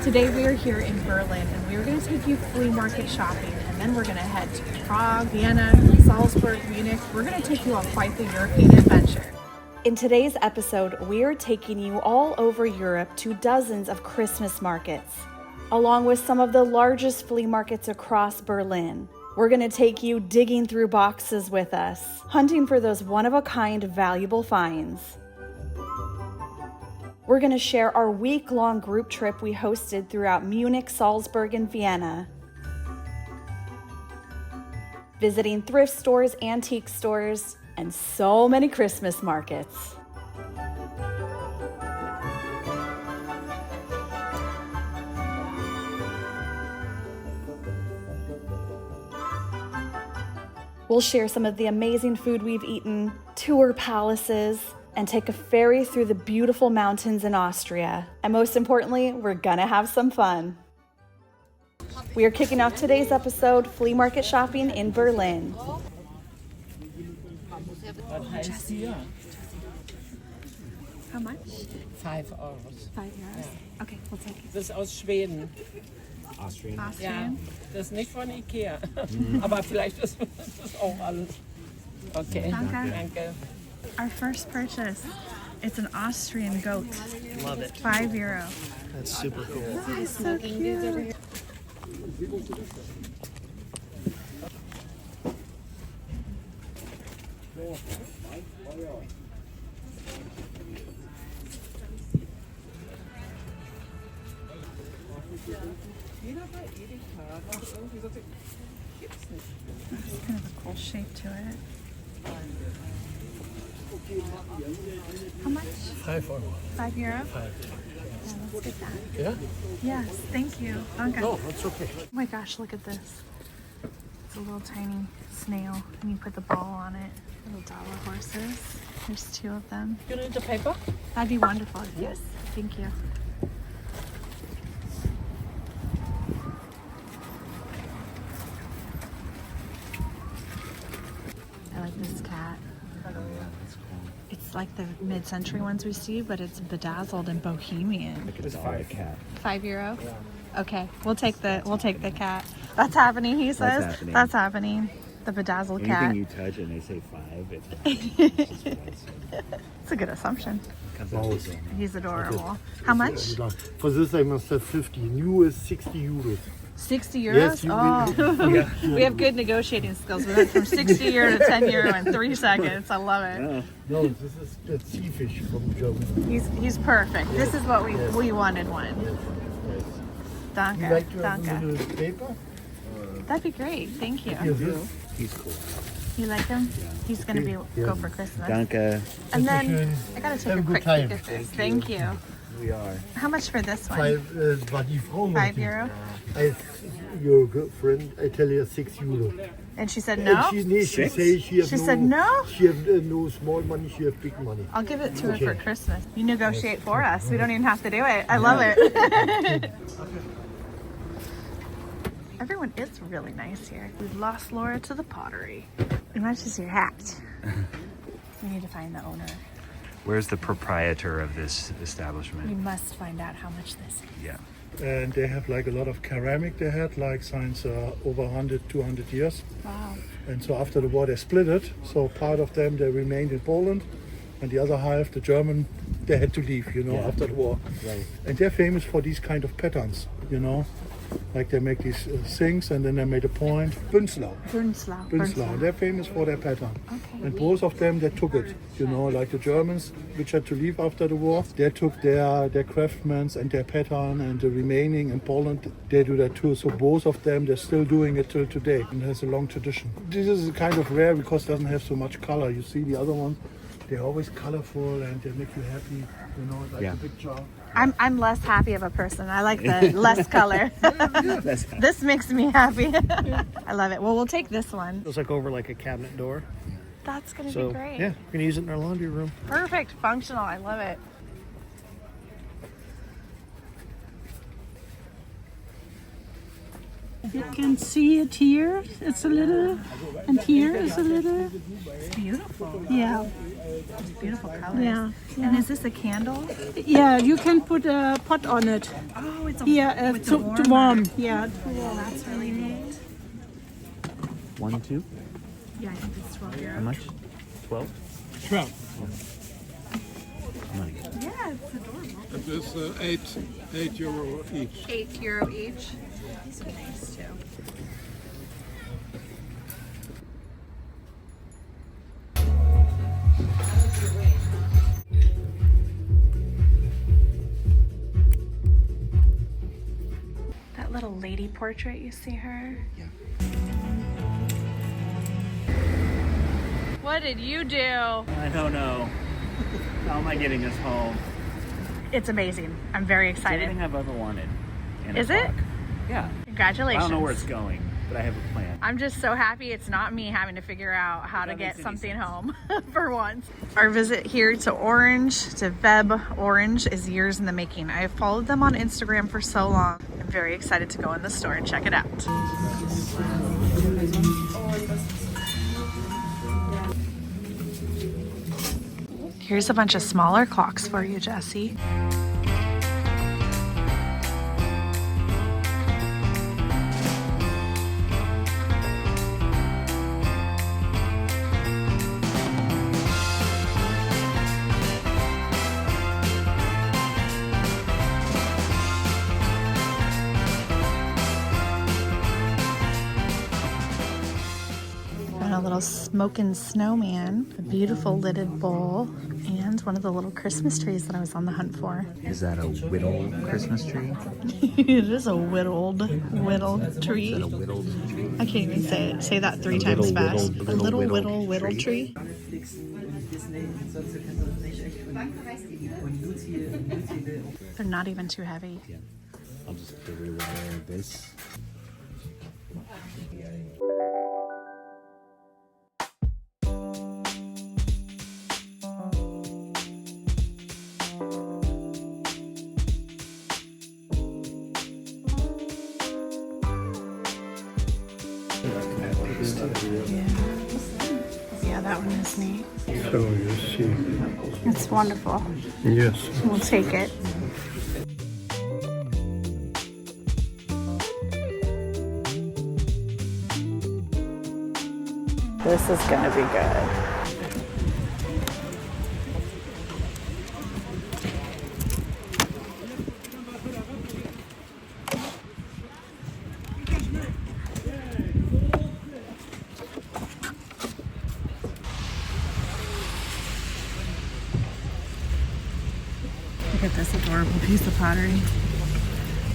Today we are here in Berlin and we are going to take you flea market shopping, and then we're going to head to Prague, Vienna, Salzburg, Munich. We're going to take you on quite the European adventure. In today's episode, we are taking you all over Europe to dozens of Christmas markets, along with some of the largest flea markets across Berlin. We're going to take you digging through boxes with us, hunting for those one-of-a-kind valuable finds. We're going to share our week-long group trip we hosted throughout Munich, Salzburg, and Vienna, visiting thrift stores, antique stores, and so many Christmas markets. We'll share some of the amazing food we've eaten, tour palaces, and take a ferry through the beautiful mountains in Austria. And most importantly, we're gonna have some fun. We are kicking off today's episode, flea market shopping in Berlin. How much? 5 Euros. 5 euros. Okay, we'll take it. Das ist aus Schweden. Austrian. Ja, das ist nicht von Ikea. Aber vielleicht ist das auch alles. Okay, danke. Our first purchase. It's an Austrian goat. Love it. €5. That's super cool. Oh, it's so cute. It's kind of a cool shape to it. How much? €5. €5? Yeah, 5. let's get that. Yeah? Yes, thank you. Okay. No, that's okay. Oh my gosh, look at this. It's a little tiny snail, and you put the ball on it. Little dollar horses. There's 2 of them. You need the paper? That'd be wonderful. Yes, thank you. I like this cat. It's like the mid-century ones we see, but it's bedazzled and bohemian. It's a cat. €5? Okay, we'll take the cat. That's happening, he says. happening. That's happening. The bedazzled Anything cat. you touch and they say 5, it's It's a good assumption. Both. He's adorable. How much? For this, I must have 50. New is 60 euros. €60? Yes, you Oh, yeah. we have good negotiating skills. We went from €60 to €10 in 3 seconds. I love it. Oh, No, this is the sea fish from Germany. He's perfect. This is what we wanted one. Yes. Danke. You like to have a Danke. little paper? That'd be great. Thank you. Here's this. he's cool. You like him? He's gonna be Yeah. go for Christmas. Danke. And then Dankeschön. I gotta take Have a a good quick time. peek at this. Thank you. We are. How much for this one? 5, war die Frau €5? Your girlfriend, I tell her 6 euro. And she said And no. she Six? say she have She no, said no? She have no small money, she have big money. I'll give it to her Okay. for Christmas. You negotiate for us. We don't even have to do it. I love it. Everyone is really nice here. We've lost Laura to the pottery. It matches your hat. We need to find the owner. Where's the proprietor of this We establishment? must find out how much this is. Yeah. And they have like a lot of ceramic they had, like since over 100, 200 years. Wow. And so after the war they split it. So part of them they remained in Poland and the other half, the German, they had to leave, after the war. Right. And they're famous for these kind of patterns, Like they make these things and then they made a point. Bünzlau. Bünzlau. They're famous for their pattern. Okay. And both of them, they took it, like the Germans, which had to leave after the war. They took their craftsmen and their pattern, and the remaining in Poland, they do that too. So both of them, they're still doing it till today, and has a long tradition. This is kind of rare because it doesn't have so much color. You see the other ones, they're always colorful and they make you happy, like Yeah. the picture. I'm less happy of a person. I like the less color. This makes me happy. I love it. Well, we'll take this one. It's like over like a cabinet door. That's gonna So be great. yeah, we're gonna use it in our laundry room. Perfect. Functional. I love it. You can see it here. It's a little, and here is a little. It's beautiful. Yeah, It's beautiful colors. yeah. And is this a candle? Yeah, you can put a pot on it. Oh, it's a Yeah, it's to warm. Yeah. Cool, that's really neat. 1, 2? Yeah, I think it's 12 How euros. much? 12? 12. Money. Yeah, it's adorable. It is €8 each. €8 each. These are nice too. That little lady portrait, you see her? Yeah. What did you do? I don't know. How am I getting this home? It's amazing. I'm very It's excited. everything I've ever wanted. in a Is it? clock. Yeah. Congratulations. I don't know where it's going, but I have a plan. I'm just so happy it's not me having to figure out how to That get makes any something sense. home for once. Our visit here to Orange, to Web Orange, is years in the making. I have followed them on Instagram for so long. I'm very excited to go in the store and check it out. Here's a bunch of smaller clocks for you, Jessie. And a little smoking snowman, a beautiful lidded bowl, and one of the little Christmas trees that I was on the hunt for. Is that a whittled Christmas tree? It is a whittled tree. Is that a whittled tree? I can't even say it. Say that 3 A times little fast. whittled- A little whittled whittled tree. tree. They're not even too heavy. Yeah. I'll just be aware of this. Yeah, that one is neat. So you see. It's wonderful. Yes. We'll take it. This is gonna be good. Look at this adorable piece of pottery.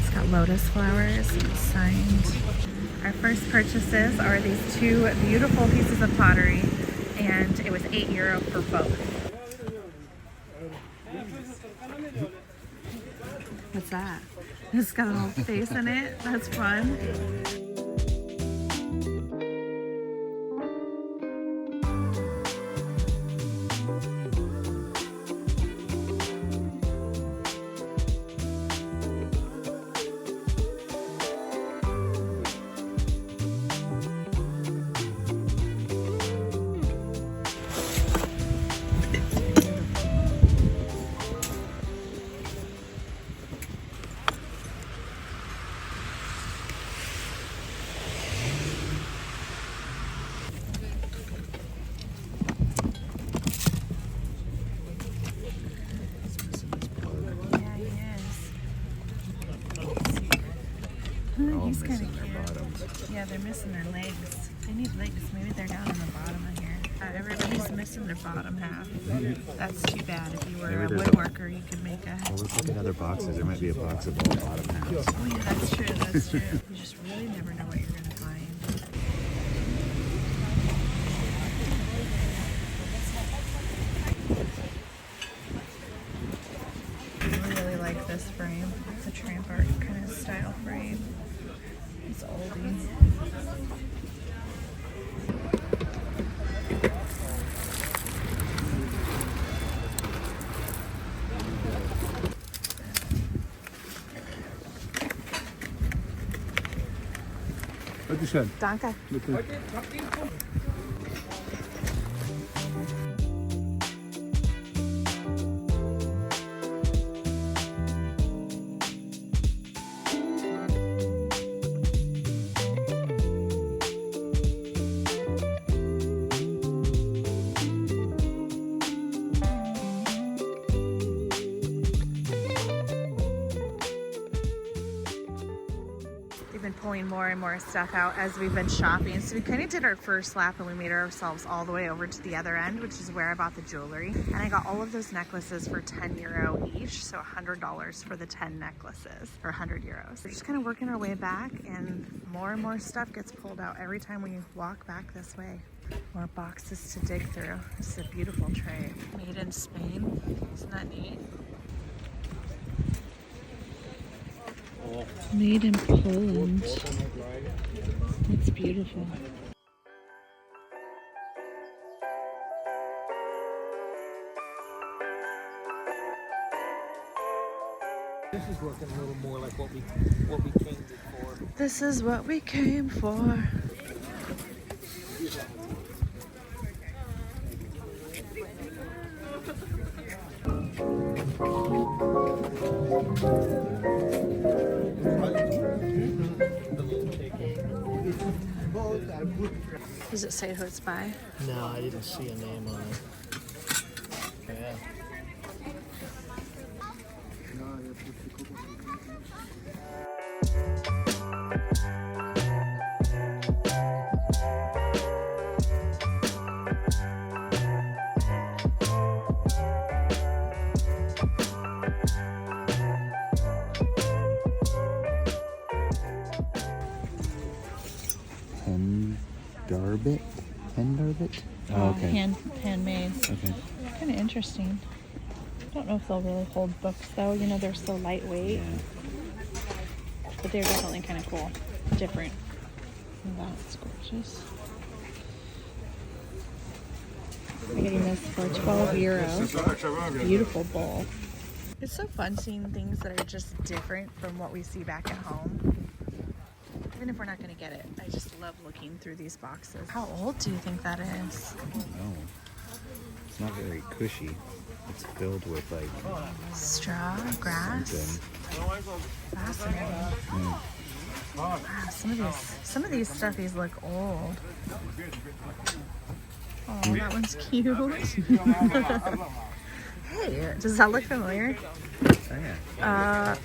It's got lotus flowers, it's signed. Our first purchases are these 2 beautiful pieces of pottery, and it was €8 for both. What's that? It's got a little face in it. That's fun. Yeah, he is. All He's kind missing of their cute. bottoms. Yeah, they're missing their legs. They need legs. Maybe they're down in the bottom of here. Everybody's missing their bottom half. That's too bad. If you were Maybe a there's a- woodworker, you could make a... Well, let's look at other boxes. There might be a box of all bottom halves. Oh yeah, that's true. That's true. You just really never know what you're gonna find. I really like this frame. It's a tramp art kind of style frame. It's oldie. Bitte schön. Danke. Bitte. We've been pulling more and more stuff out as we've been shopping. So we kind of did our first lap and we made ourselves all the way over to the other end, which is where I bought the jewelry. And I got all of those necklaces for €10 each, so $100 for the 10 necklaces, or 100 euros. We're just kind of working our way back, and more stuff gets pulled out every time we walk back this way. More boxes to dig through. This is a beautiful tray. Made in Spain. Isn't that neat? Made in Poland. It's beautiful. This is looking a little more like what we came for. This is what we came for. Does it say who it's by? No, I didn't see a name on it. Yeah. Pendarbit? Oh, okay. Handmade. Okay. Kind of interesting. I don't know if they'll really hold books though. You know, they're so lightweight. Yeah. But they're definitely kind of cool. Different. That's gorgeous. I'm getting this for €12. Beautiful bowl. It's so fun seeing things that are just different from what we see back at home. Even if we're not going to get it, I just love looking through these boxes. How old do you think that is? I don't know. It's not very cushy. It's filled with like Straw, grass. something. Fascinating. Wow, some of these stuffies look old. Oh, that one's cute. Hey, does that look familiar? Oh yeah.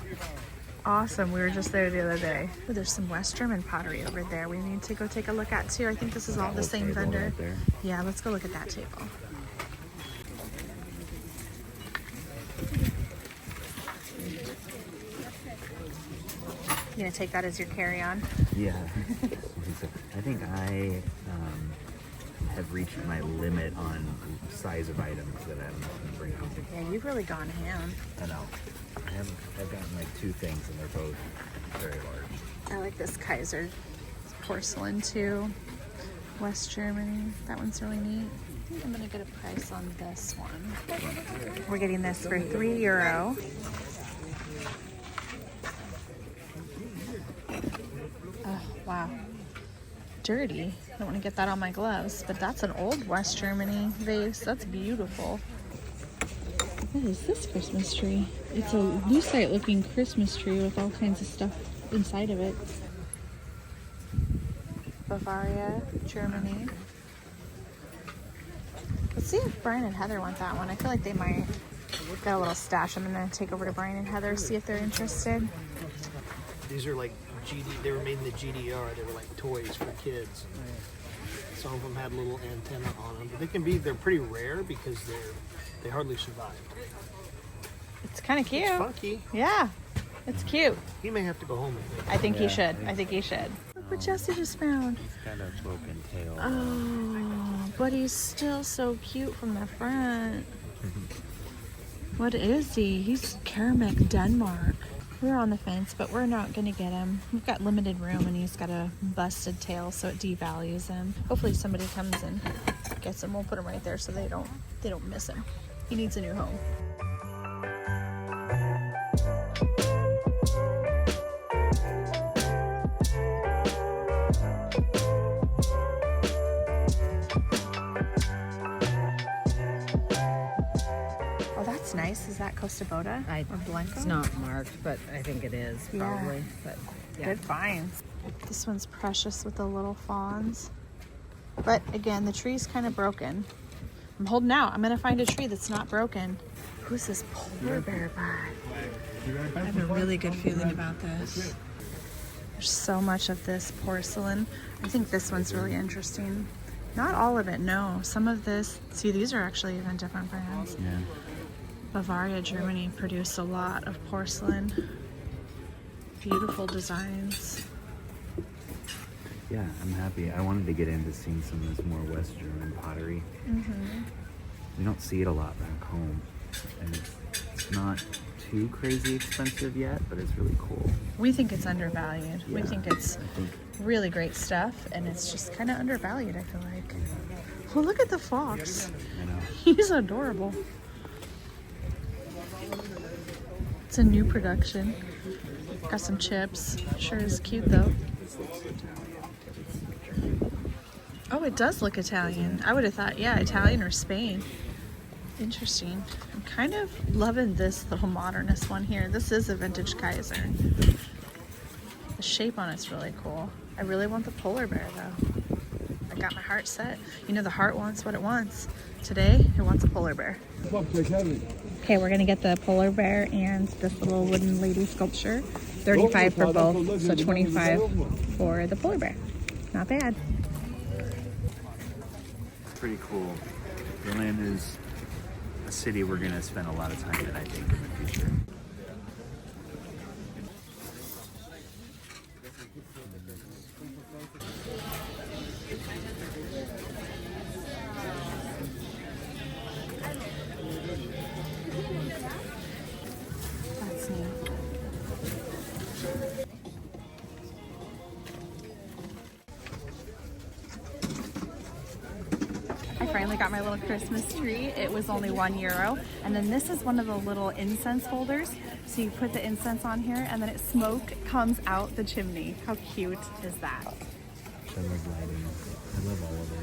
Awesome. We were just there the other day. Oh, there's some West German pottery over there we need to go take a look at too. I think this is all the same vendor. Right there. Yeah, let's go look at that table. You gonna take that as your carry-on? Yeah. I think I have reached my limit on size of items that I'm going to bring home. Yeah, you've really gone ham. I know. I've gotten like 2 things and they're both very large. I like this Kaiser porcelain too. West Germany. That one's really neat. I think I'm gonna get a price on this one. We're getting this for €3. Oh, wow. Dirty. I don't want to get that on my gloves, but that's an old West Germany vase. That's beautiful. What is this Christmas tree? It's a lucite looking Christmas tree with all kinds of stuff inside of it. Bavaria, Germany. Let's see if Brian and Heather want that one. I feel like they might. Got a little stash. I'm gonna take over to Brian and Heather, see if they're interested. These are like they were made in the GDR. They were like toys for kids. Some of them had little antenna on them, but they're pretty rare because they hardly survive. It's kind of cute. It's funky. Yeah, it's cute. He may have to go home with it. I think he should. I think he should. Look what Jesse just found. He's got a broken tail. Oh, but he's still so cute from the front. What is he? He's Kermit, Denmark. We're on the fence, but we're not gonna get him. We've got limited room and he's got a busted tail, so it devalues him. Hopefully somebody comes and gets him. We'll put him right there so they don't miss him. He needs a new home. Costa Boda or Blanco? It's not marked, but I think it is probably. But yeah. Good finds. This one's precious with the little fawns. But again, the tree's kind of broken. I'm holding out. I'm gonna find a tree that's not broken. Who's this polar bear by? I have a really good feeling about this. There's so much of this porcelain. I think this one's really interesting. Not all of it, no. Some of this, see, these are actually even different brands. Yeah. Bavaria, Germany produced a lot of porcelain. Beautiful designs. Yeah, I'm happy. I wanted to get into seeing some of this more West German pottery. We don't see it a lot back home, and it's not too crazy expensive yet, but it's really cool. We think it's undervalued. Yeah, we think it's really great stuff, and it's just kind of undervalued, I feel like. Well, look at the fox. I know. He's adorable. It's a new production. Got some chips. Sure is cute though. Oh, it does look Italian. I would have thought, yeah, Italian or Spain. Interesting. I'm kind of loving this little modernist one here. This is a vintage Kaiser. The shape on it's really cool. I really want the polar bear though. I got my heart set. You know, the heart wants what it wants. Today, it wants a polar bear. Okay, we're gonna get the polar bear and this little wooden lady sculpture. 35 for both, so 25 for the polar bear. Not bad. Pretty cool. Berlin is a city we're gonna spend a lot of time in, I think, in the future. That's neat. I finally got my little Christmas tree. It was only €1. And then this is one of the little incense holders. So you put the incense on here and then smoke comes out the chimney. How cute is that? I love lighting. I love all of it.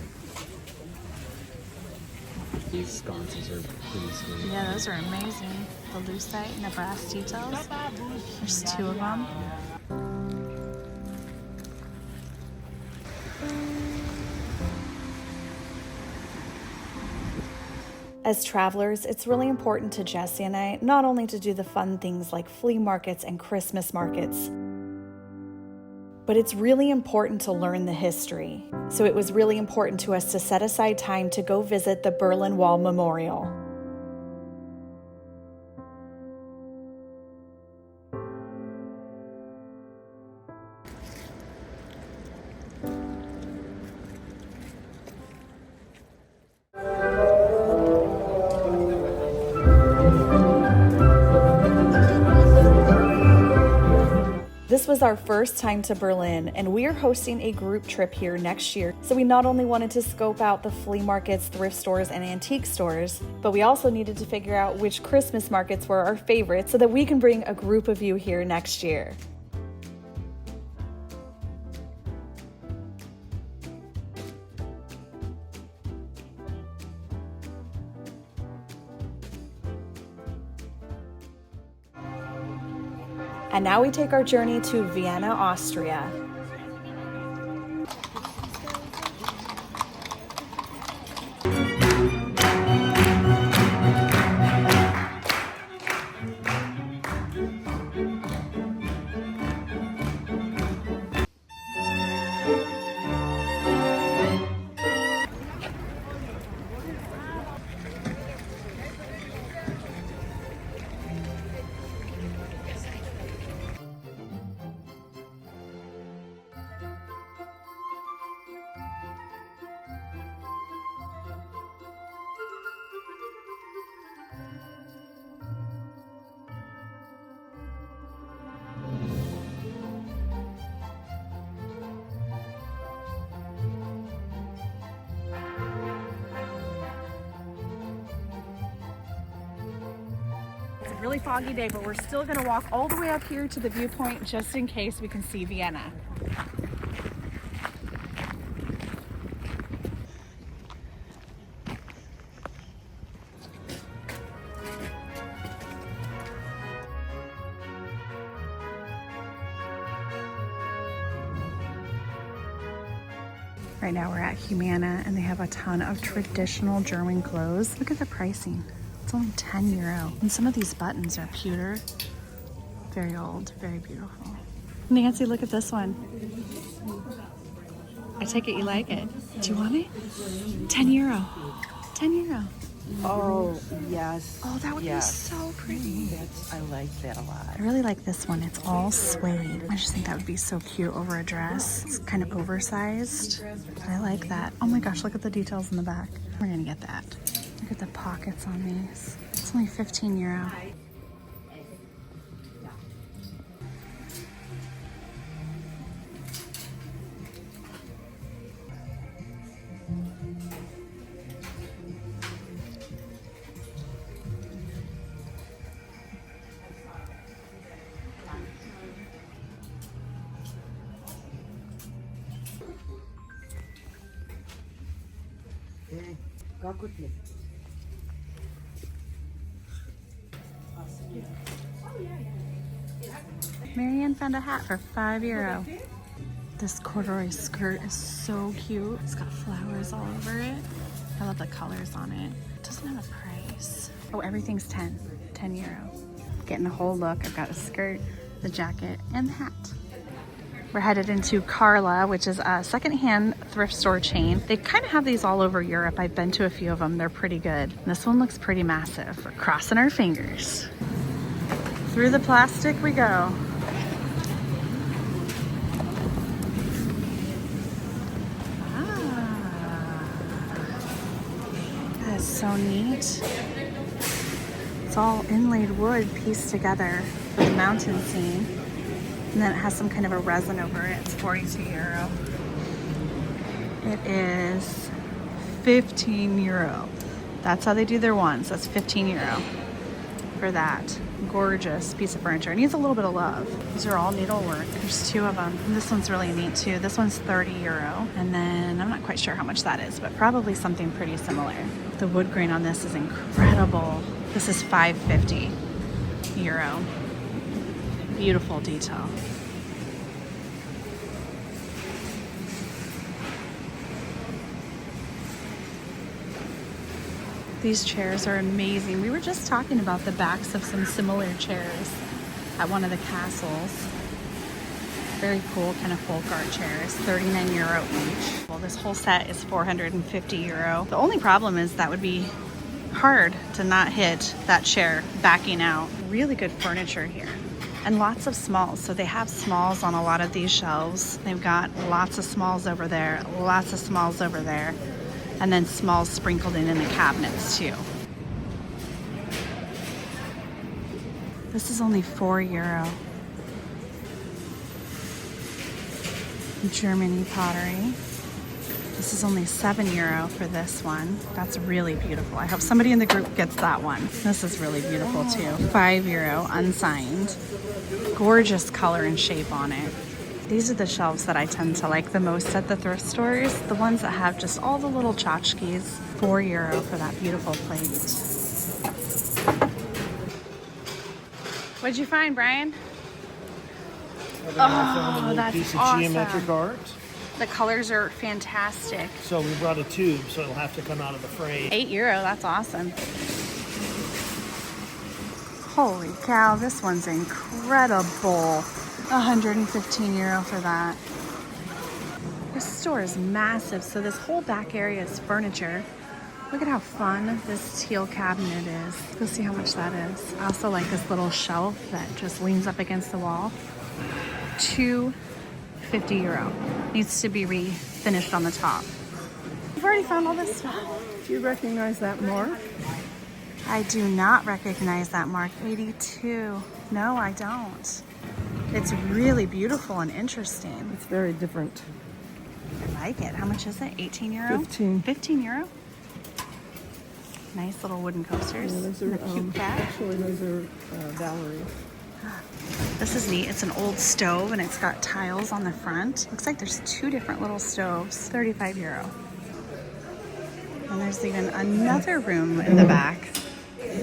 These sconces are pretty sweet. Yeah, those are amazing. The lucite and the brass details. There's 2 of them. As travelers, it's really important to Jesse and I not only to do the fun things like flea markets and Christmas markets, but it's really important to learn the history. So it was really important to us to set aside time to go visit the Berlin Wall Memorial. This was our first time to Berlin, and we are hosting a group trip here next year. So we not only wanted to scope out the flea markets, thrift stores, and antique stores, but we also needed to figure out which Christmas markets were our favorites so that we can bring a group of you here next year. And now we take our journey to Vienna, Austria. Really foggy day, but we're still going to walk all the way up here to the viewpoint just in case we can see Vienna. Right now we're at Humana and they have a ton of traditional German clothes. Look at the pricing. It's only 10 euro. And some of these buttons are pewter. Very old, very beautiful. Nancy, look at this one. I take it you like it. Do you want it? 10 euro. 10 euro. Oh, yes. Oh, that would be so pretty. I like that a lot. I really like this one. It's all suede. I just think that would be so cute over a dress. It's kind of oversized. But I like that. Oh my gosh, look at the details in the back. We're gonna get that. Look at the pockets on these. It's only 15 euro. Marianne found a hat for 5 euro. This corduroy skirt is so cute. It's got flowers all over it. I love the colors on it. It doesn't have a price. Oh, everything's 10 euro. Getting a whole look. I've got a skirt, the jacket, and the hat. We're headed into Carla, which is a secondhand thrift store chain. They kind of have these all over Europe. I've been to a few of them. They're pretty good. And this one looks pretty massive. We're crossing our fingers. Through the plastic we go. That is so neat. It's all inlaid wood pieced together for the mountain scene. And then it has some kind of a resin over it. It's 42 euro. It is 15 euro. That's how they do their ones. That's 15 euro for that. Gorgeous piece of furniture. It needs a little bit of love. These are all needlework. There's 2 of them. And this one's really neat too. This one's 30 euro. And then I'm not quite sure how much that is, but probably something pretty similar. The wood grain on this is incredible. This is 5.50 euro. Beautiful detail. These chairs are amazing. We were just talking about the backs of some similar chairs at one of the castles. Very cool kind of folk art chairs, 39 euro each. Well, this whole set is 450 euro. The only problem is that would be hard to not hit that chair backing out. Really good furniture here. And lots of smalls. So they have smalls on a lot of these shelves. They've got lots of smalls over there, lots of smalls over there, and then smalls sprinkled in the cabinets too. This is only 4 euro. Germany pottery. This is only 7 euro for this one. That's really beautiful. I hope somebody in the group gets that one. This is really beautiful too. 5 euro, unsigned. Gorgeous color and shape on it. These are the shelves that I tend to like the most at the thrift stores. The ones that have just all the little tchotchkes. 4 euro for that beautiful plate. What'd you find, Brian? Oh, that's piece of awesome. geometric art. The colors are fantastic. So we brought a tube, so it'll have to come out of the frame. 8 euro, that's awesome. Holy cow, this one's incredible. 115 euro for that. This store is massive, so this whole back area is furniture. Look at how fun this teal cabinet is. Let's go see how much that is. I also like this little shelf that just leans up against the wall. 250 euro. Needs to be refinished on the top. You've already found all this stuff. Do you recognize that mark? I do not recognize that mark. 82. No, I don't. It's really beautiful and interesting. It's very different. I like it. How much is it? 18 euro? 15. 15 euro? Nice little wooden coasters. Yeah, those and are, a cute cat. Actually, those are Valerie. This is neat. It's an old stove and it's got tiles on the front. Looks like there's 2 different little stoves. 35 euro. And there's even another room in the back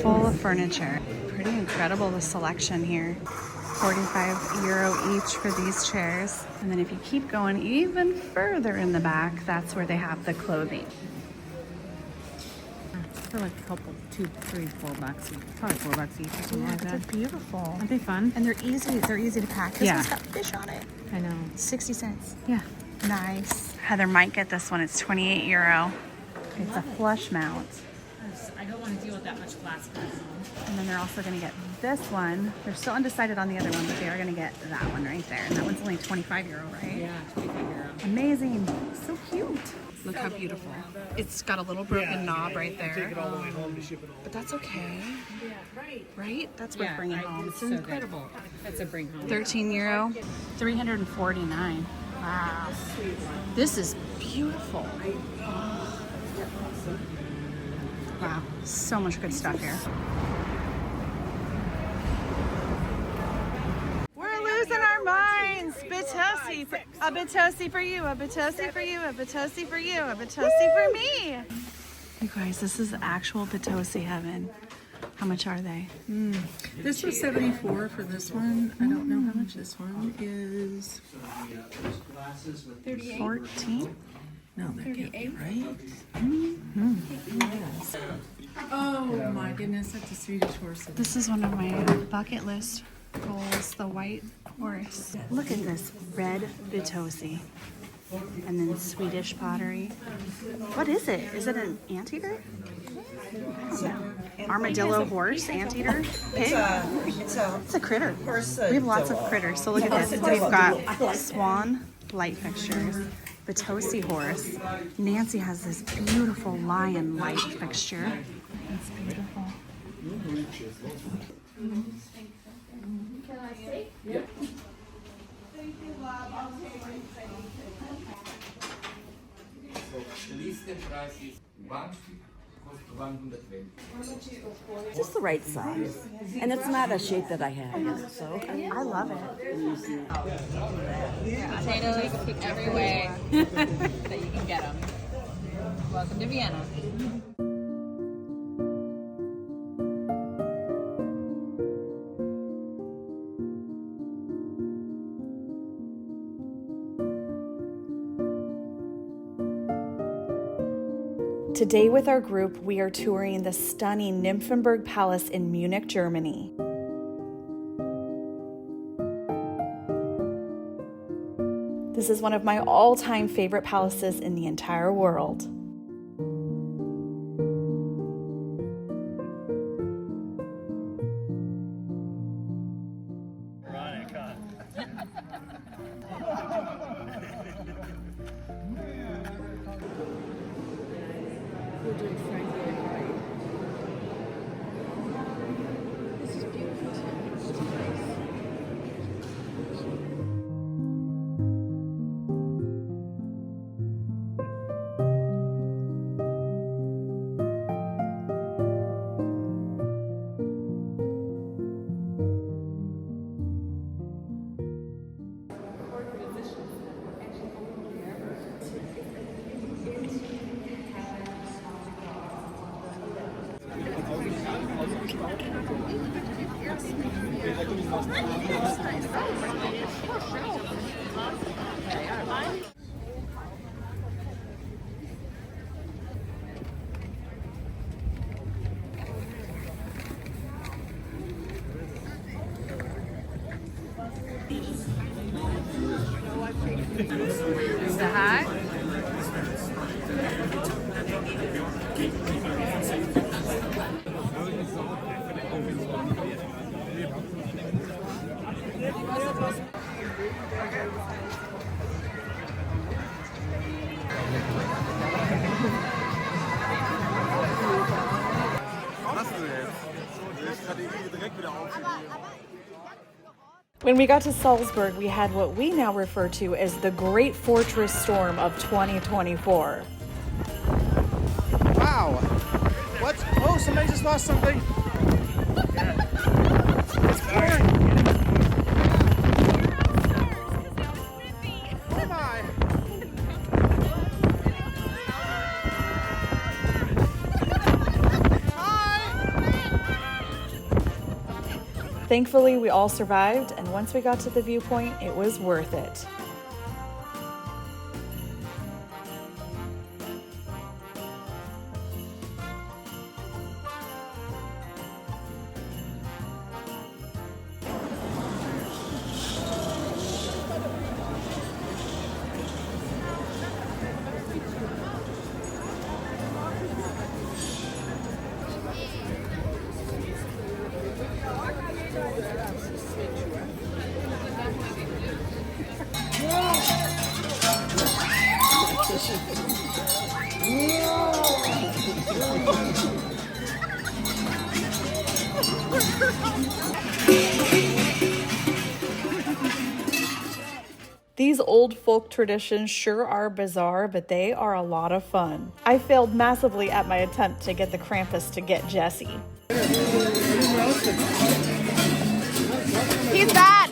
full of furniture. Pretty incredible, the selection here. 45 euro each for these chairs. And then if you keep going even further in the back, that's where they have the clothing. For like a couple, $2, $3, $4 each. Probably $4 each or something like They're that. beautiful. Aren't they fun? And they're easy to pack. This Yeah. one's got fish on it. I know. 60 cents. Yeah. Nice. Heather might get this one. It's 28 euro. It's a flush mount. I don't want to deal with that much glass. And then they're also going to get this one. They're still undecided on the other one, but they are going to get that one right there. And that one's only 25 euro, right? Yeah, 25 euro. Amazing. So cute. Look how beautiful. It's got a little broken knob right there. Take it all the way home to ship it all. But that's okay. Right? That's worth bringing home. It's incredible. That's a bring home. 13 euro. 349. Wow. This is beautiful. Wow. So much good stuff here. We're losing our minds. Batosi. A Batosi for you. A Batosi for you. A Batosi for you. A Batosi for me. You guys, this is actual Batosi heaven. How much are they? This was 74 for this one. I don't know how much this one is. 14? No, that can't be right. Yes. Oh my goodness, that's a Swedish horse. This is one of my bucket list goals, the white horse. Look at this red Batosi. And then Swedish pottery. What is it? Is it an anteater? Armadillo horse, anteater, pig? It's a critter. We have lots of critters. So look at this. We've got swan light fixtures, Batosi horse. Nancy has this beautiful lion light fixture. It's beautiful. Can I see? Yep. Thank you, love. I'll take it. It's just the right size. And it's not a shape that I have, so. I love it. Potatoes every way that you can get them. Welcome to Vienna. Today with our group, we are touring the stunning Nymphenburg Palace in Munich, Germany. This is one of my all-time favorite palaces in the entire world. Ironic, huh? We're doing Frank Lloyd Wright. This is beautiful too. It's nice. Is the hat? When we got to Salzburg, we had what we now refer to as the Great Fortress Storm of 2024. Wow! What? Oh, somebody just lost something. It's pouring. Oh my! Hi! Thankfully, we all survived, and once we got to the viewpoint, it was worth it. These old folk traditions sure are bizarre, but they are a lot of fun. I failed massively at my attempt to get the Krampus to get Jesse. He's bad!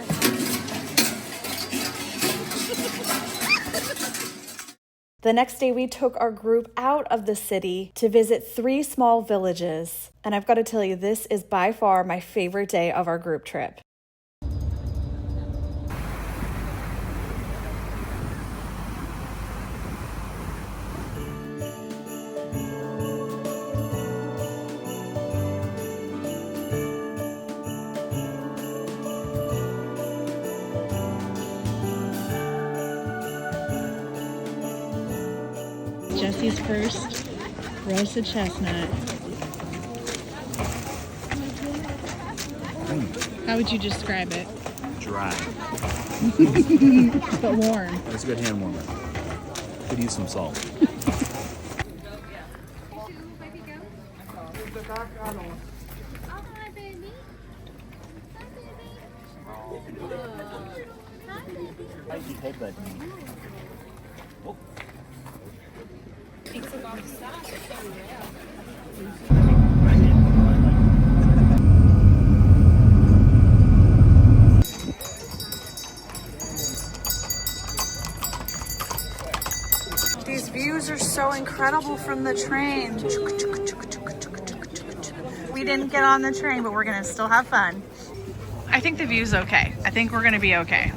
The next day, we took our group out of the city to visit 3 small villages. And I've got to tell you, this is by far my favorite day of our group trip. Jesse's first roasted chestnut. How would you describe it? Dry. But warm. That's a good hand warmer. Could use some salt. These views are so incredible from the train. We didn't get on the train, but we're gonna still have fun. I think the view's okay. I think we're gonna be okay.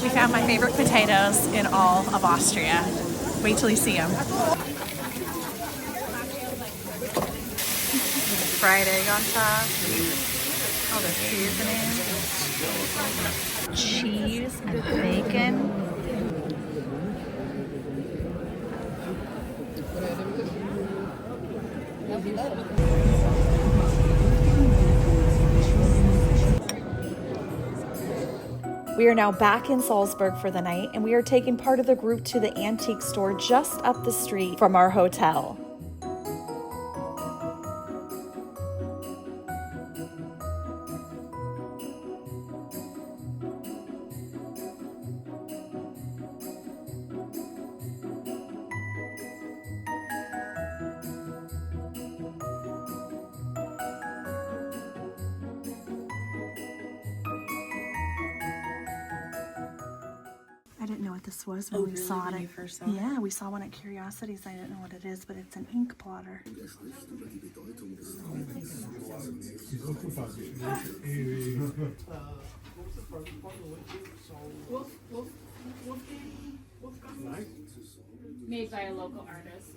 We found my favorite potatoes in all of Austria. Wait till you see them. Fried egg on top. All the seasoning. Cheese and bacon. We are now back in Salzburg for the night, and we are taking part of the group to the antique store just up the street from our hotel. I didn't know what this was when we saw it. Yeah, we saw one at Curiosities. I didn't know what it is, but it's an ink blotter. Made by a local artist.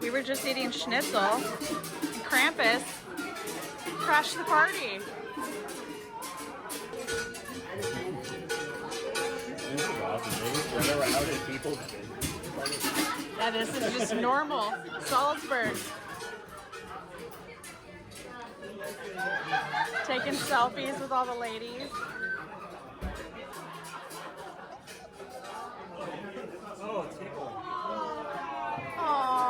We were just eating schnitzel, and Krampus crashed the party. Yeah, this is just normal Salzburg. Taking selfies with all the ladies. Aww.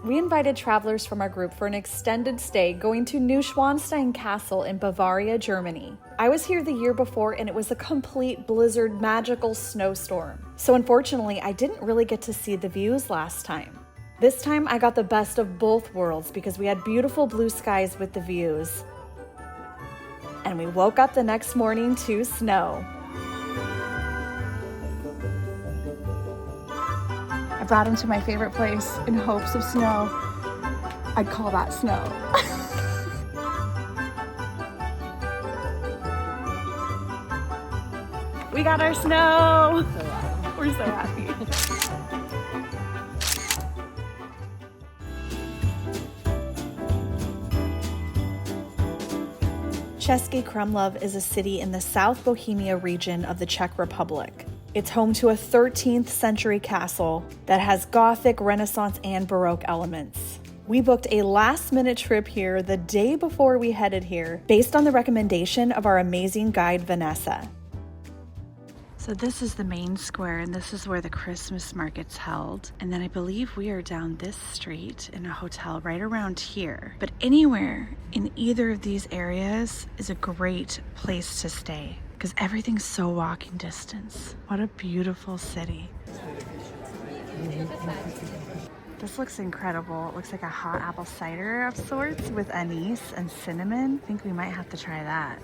We invited travelers from our group for an extended stay going to Neuschwanstein Castle in Bavaria, Germany. I was here the year before and it was a complete blizzard, magical snowstorm. So unfortunately, I didn't really get to see the views last time. This time I got the best of both worlds because we had beautiful blue skies with the views. And we woke up the next morning to snow. I brought him to my favorite place in hopes of snow. I'd call that snow. We got our snow. We're so happy. Cesky Krumlov is a city in the South Bohemia region of the Czech Republic. It's home to a 13th century castle that has Gothic, Renaissance, and Baroque elements. We booked a last-minute trip here the day before we headed here, based on the recommendation of our amazing guide, Vanessa. So this is the main square, and this is where the Christmas market's held. And then I believe we are down this street in a hotel right around here. But anywhere in either of these areas is a great place to stay because everything's so walking distance. What a beautiful city. This looks incredible. It looks like a hot apple cider of sorts with anise and cinnamon. I think we might have to try that.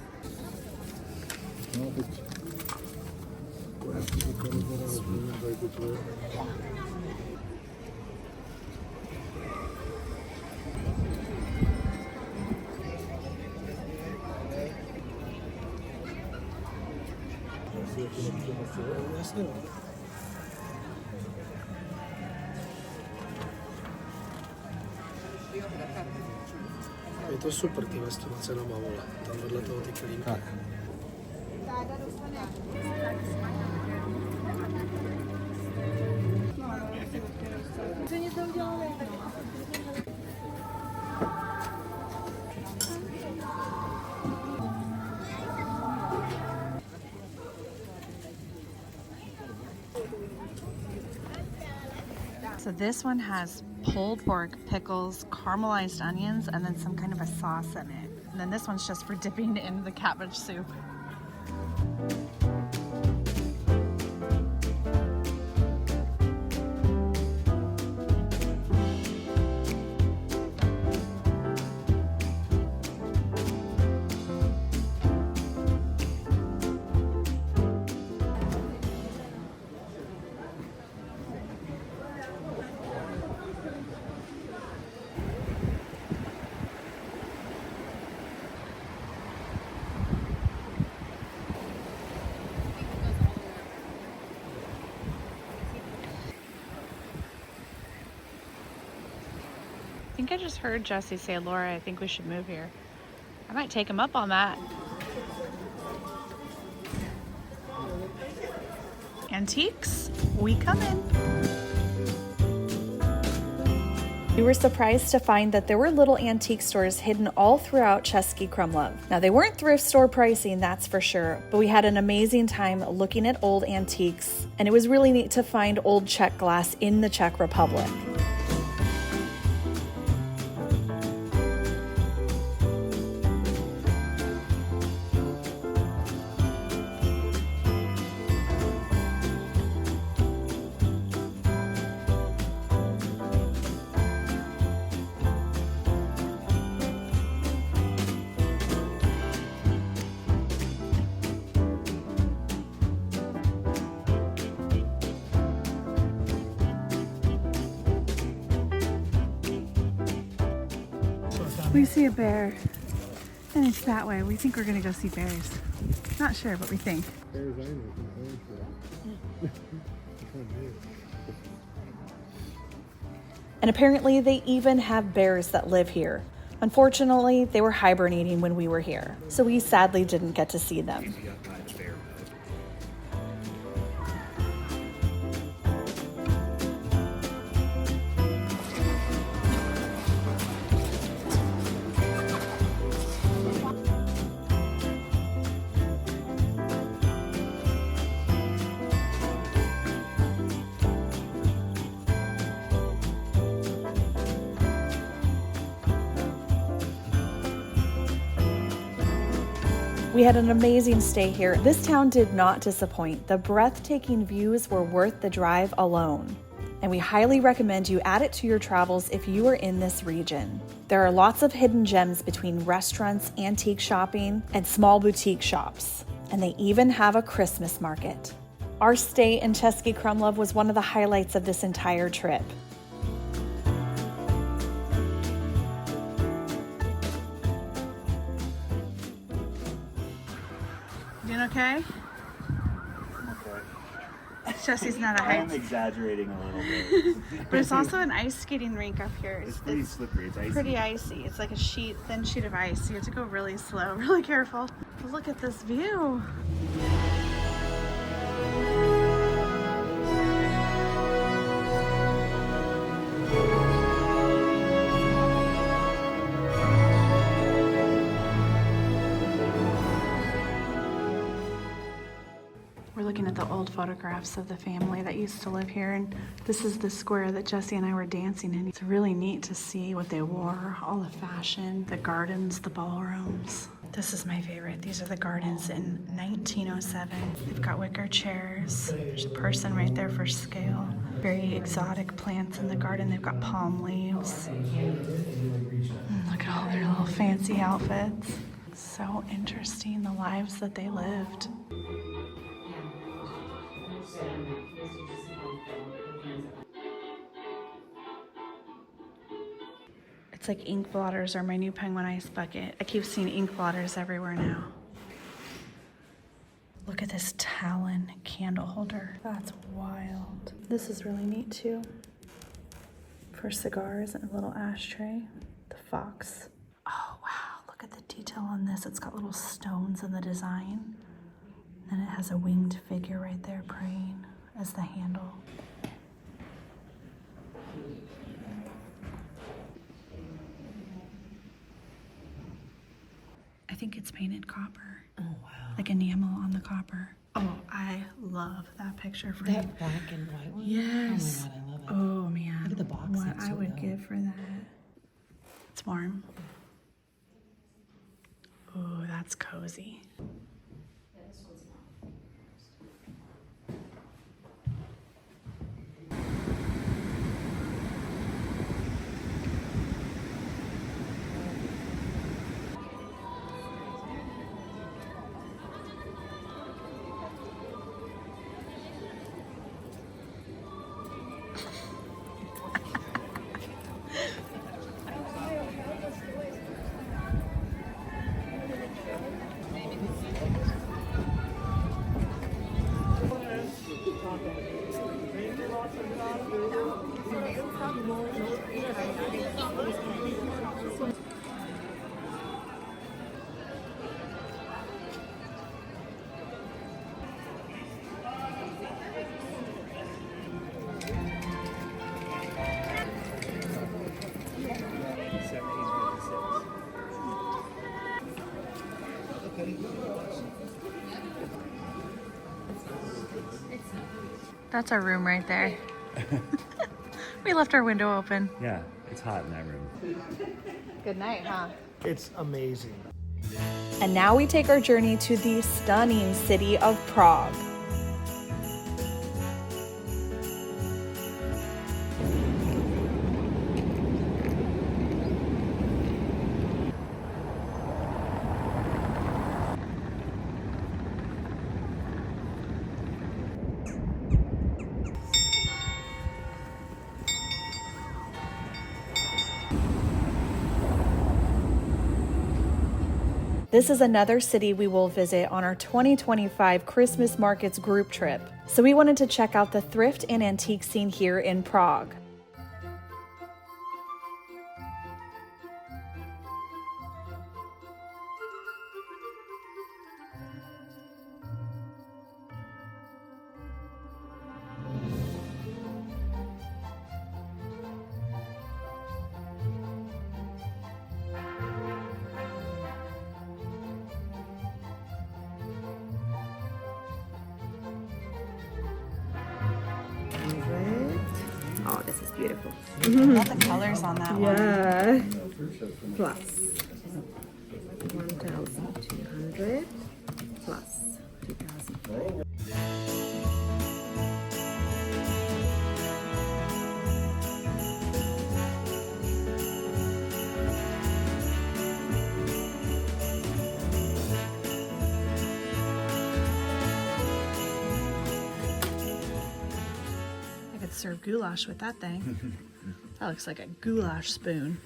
Je to super, tyhle s těma cenama, vole. Tam vedle toho ty kelímky. So this one has pulled pork, pickles, caramelized onions, and then some kind of a sauce in it. And then this one's just for dipping in the cabbage soup. I think I just heard Jesse say, Laura, I think we should move here. I might take him up on that. Antiques, we come in. We were surprised to find that there were little antique stores hidden all throughout Cesky Krumlov. Now, they weren't thrift store pricing, that's for sure, but we had an amazing time looking at old antiques, and it was really neat to find old Czech glass in the Czech Republic. We see a bear, and it's that way. We think we're gonna go see bears. Not sure, but we think. And apparently they even have bears that live here. Unfortunately, they were hibernating when we were here, so we sadly didn't get to see them. We had an amazing stay here. This town did not disappoint. The breathtaking views were worth the drive alone. and we highly recommend you add it to your travels if you are in this region. There are lots of hidden gems between restaurants, antique shopping, and small boutique shops, and they even have a Christmas market. Our stay in Cesky Krumlov was one of the highlights of this entire trip. Doing okay? Jesse's not a I am heights, exaggerating a little bit. but it's also an ice skating rink up here. It's pretty slippery. It's icy. Pretty icy. It's like a thin sheet of ice. You have to go really slow, really careful. But look at this view. We're looking at the old photographs of the family that used to live here, and this is the square that Jesse and I were dancing in. It's really neat to see what they wore, all the fashion, the gardens, the ballrooms. This is my favorite. These are the gardens in 1907. They've got wicker chairs. There's a person right there for scale. Very exotic plants in the garden. They've got palm leaves. Look at all their little fancy outfits. So interesting, the lives that they lived. It's like ink blotters are my new penguin ice bucket. I keep seeing ink blotters everywhere now. Look at this Talon candle holder. That's wild. This is really neat too. For cigars and a little ashtray. The fox. Oh wow, look at the detail on this. It's got little stones in the design. And it has a winged figure right there praying as the handle. I think it's painted copper. Oh, wow. Like enamel on the copper. Oh, I love that picture frame. That black and white one? Yes. Oh my God, I love it. Oh man. Look at the box. What That's I so would dope. give for that. It's warm. Oh, that's cozy. That's our room right there. We left our window open. Yeah, it's hot in that room. Good night, huh? It's amazing. And now we take our journey to the stunning city of Prague. This is another city we will visit on our 2025 Christmas Markets group trip, so we wanted to check out the thrift and antique scene here in Prague. Oh, this is beautiful. I love the colors on that one. Yeah. Plus 1,200 plus 2,000. serve goulash with that thing. That looks like a goulash spoon.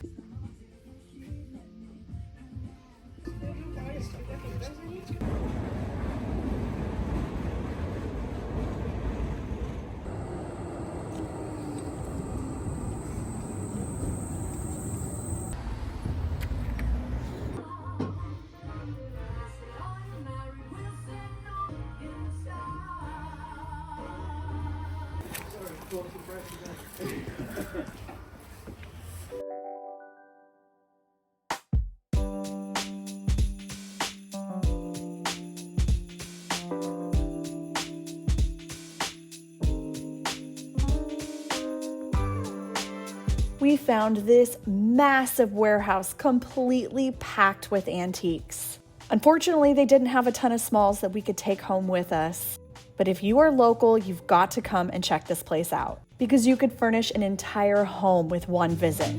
We found this massive warehouse completely packed with antiques. Unfortunately, they didn't have a ton of smalls that we could take home with us. But if you are local, you've got to come and check this place out because you could furnish an entire home with one visit.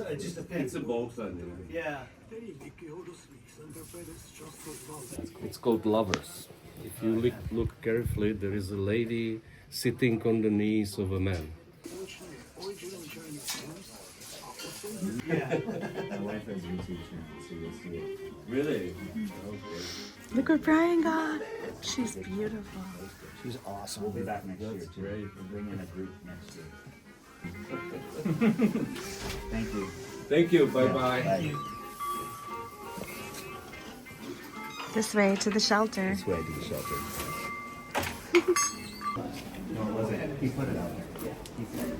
It just depends. It's a both, Yeah. It's called lovers. If you look carefully, there is a lady sitting on the knees of a man. Yeah. My wife has a YouTube channel, so you'll see it. Really? Okay. Look what Brian got. She's beautiful. She's awesome. We'll be back next year too. We'll bring in a group next year. Thank you. Thank you. Bye-bye. Bye. This way to the shelter. This way to the shelter. No, it wasn't. He put it out there. Yeah. He said it.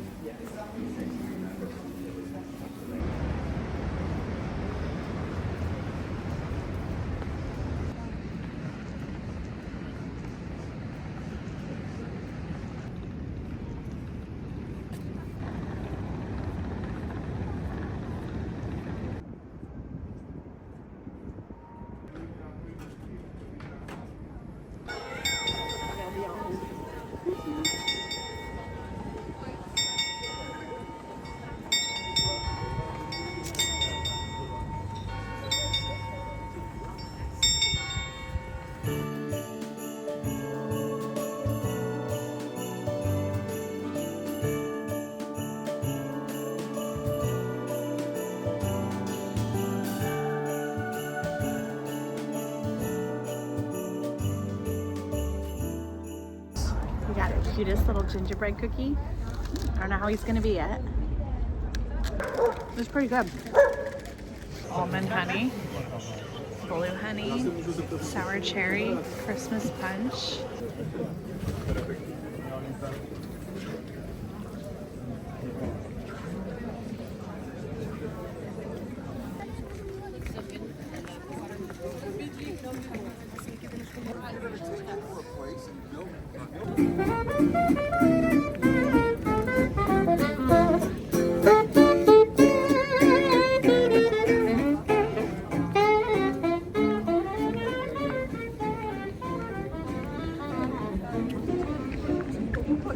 Cutest little gingerbread cookie. I don't know how he's gonna be yet. It was pretty good. Almond honey, blue honey, sour cherry, Christmas punch.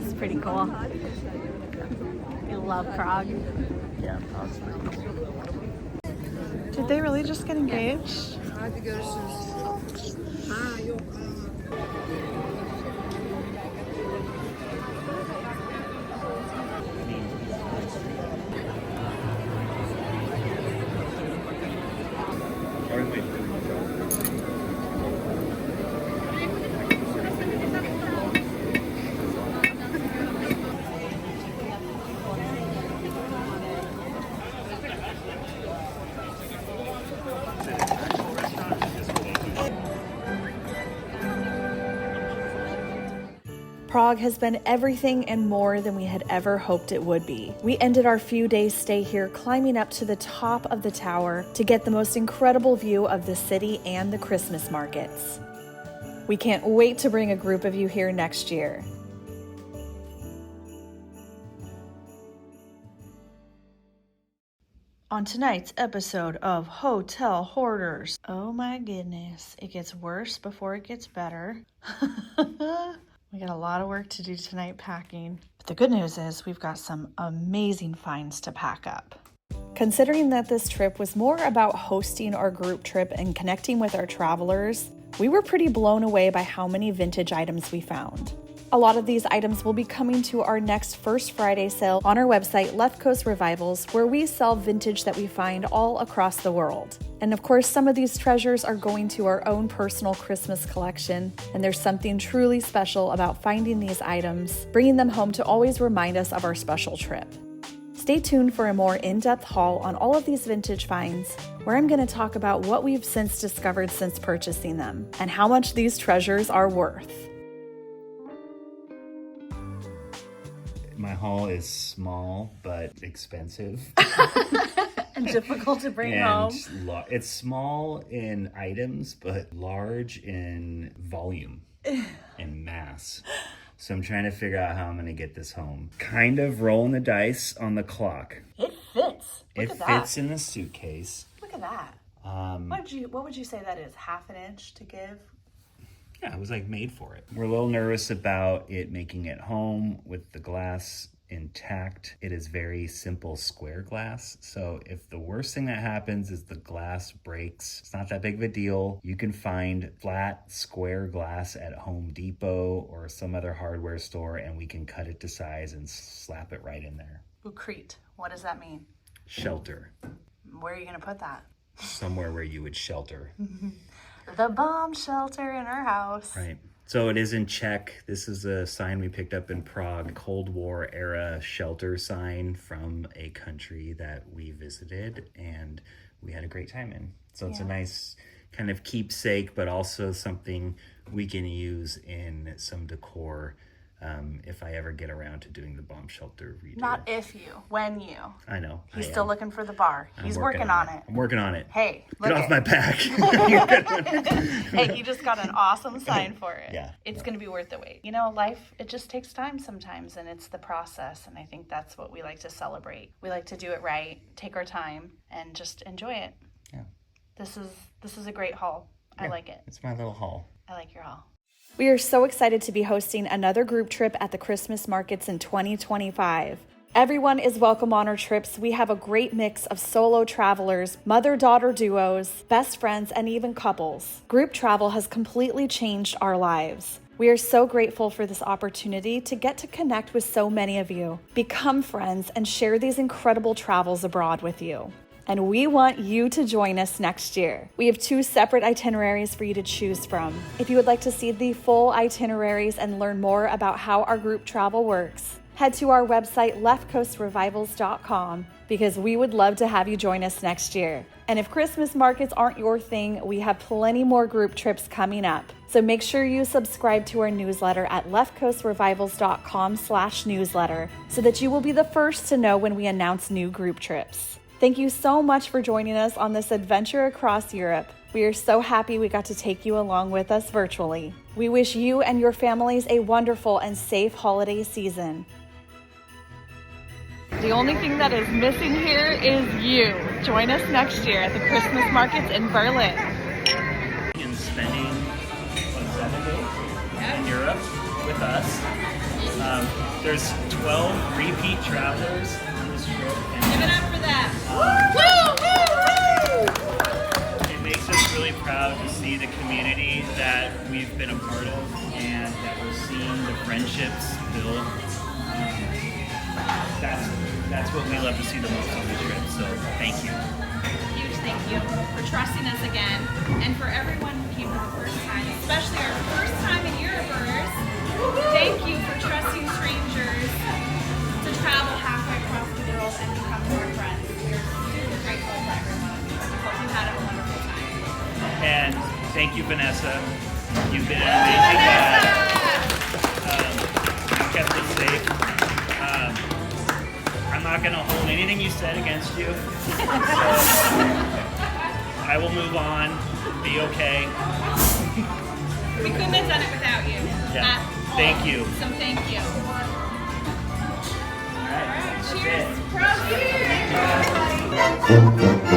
It's pretty cool. I love Prague. Yeah, Prague's pretty cool. Did they really just get engaged? Prague has been everything and more than we had ever hoped it would be. We ended our few days stay here climbing up to the top of the tower to get the most incredible view of the city and the Christmas markets. We can't wait to bring a group of you here next year. On tonight's episode of Hotel Hoarders. Oh my goodness, it gets worse before it gets better. We got a lot of work to do tonight packing. But the good news is we've got some amazing finds to pack up. Considering that this trip was more about hosting our group trip and connecting with our travelers, we were pretty blown away by how many vintage items we found. A lot of these items will be coming to our next First Friday sale on our website, Left Coast Revivals, where we sell vintage that we find all across the world. And of course, some of these treasures are going to our own personal Christmas collection, and there's something truly special about finding these items, bringing them home to always remind us of our special trip. Stay tuned for a more in-depth haul on all of these vintage finds, where I'm going to talk about what we've since discovered since purchasing them, and how much these treasures are worth. My haul is small but expensive. And difficult to bring and home. It's small in items, but large in volume and mass. So I'm trying to figure out how I'm going to get this home. Kind of rolling the dice on the clock. It fits. Look at that. It fits in the suitcase. Look at that. What would you say that is? Half an inch to give? Yeah, it was like made for it. We're a little nervous about it making it home with the glass intact. It is very simple square glass. So if the worst thing that happens is the glass breaks, it's not that big of a deal. You can find flat square glass at Home Depot or some other hardware store, and we can cut it to size and slap it right in there. Ucrete. What does that mean? Shelter. Where are you going to put that? Somewhere where you would shelter. The bomb shelter in our house. Right. So it is in Czech. This is a sign we picked up in Prague, Cold War era shelter sign from a country that we visited and we had a great time in. So it's a nice kind of keepsake, but also something we can use in some decor if I ever get around to doing the bomb shelter redo. Not if you, when you. I know. He's still looking for the bar. He's working on it. I'm working on it. Hey, get off my back. Hey, he just got an awesome sign for it. Yeah. It's going to be worth the wait. You know, life, it just takes time sometimes, and it's the process, and I think that's what we like to celebrate. We like to do it right, take our time, and just enjoy it. Yeah. This is a great haul. I like it. It's my little haul. I like your haul. We are so excited to be hosting another group trip at the Christmas markets in 2025. Everyone is welcome on our trips. We have a great mix of solo travelers, mother-daughter duos, best friends, and even couples. Group travel has completely changed our lives. We are so grateful for this opportunity to get to connect with so many of you, become friends, and share these incredible travels abroad with you. And we want you to join us next year. We have 2 separate itineraries for you to choose from. If you would like to see the full itineraries and learn more about how our group travel works, head to our website, leftcoastrevivals.com, because we would love to have you join us next year. And if Christmas markets aren't your thing, we have plenty more group trips coming up. So make sure you subscribe to our newsletter at leftcoastrevivals.com/newsletter so that you will be the first to know when we announce new group trips. Thank you so much for joining us on this adventure across Europe. We are so happy we got to take you along with us virtually. We wish you and your families a wonderful and safe holiday season. The only thing that is missing here is you. Join us next year at the Christmas markets in Berlin. And spending 7 days in Europe with us. There's 12 repeat travelers on this trip. Give it up for them. It makes us really proud to see the community that we've been a part of and that we're seeing the friendships build. That's what we love to see the most on the trip, so thank you. Huge thank you for trusting us again, and for everyone who came for the first time, especially our first time in Europeers. Thank you for trusting strangers to travel halfway across the world and become more friends. We're super grateful for everyone. I hope you had a wonderful time. And thank you, Vanessa. You've been an amazing dad. You kept us safe. I'm not going to hold anything you said against you. So I will move on, be okay. We couldn't have done it without you. Yeah. Thank you. So thank you. All right. Cheers. Proud Thank you.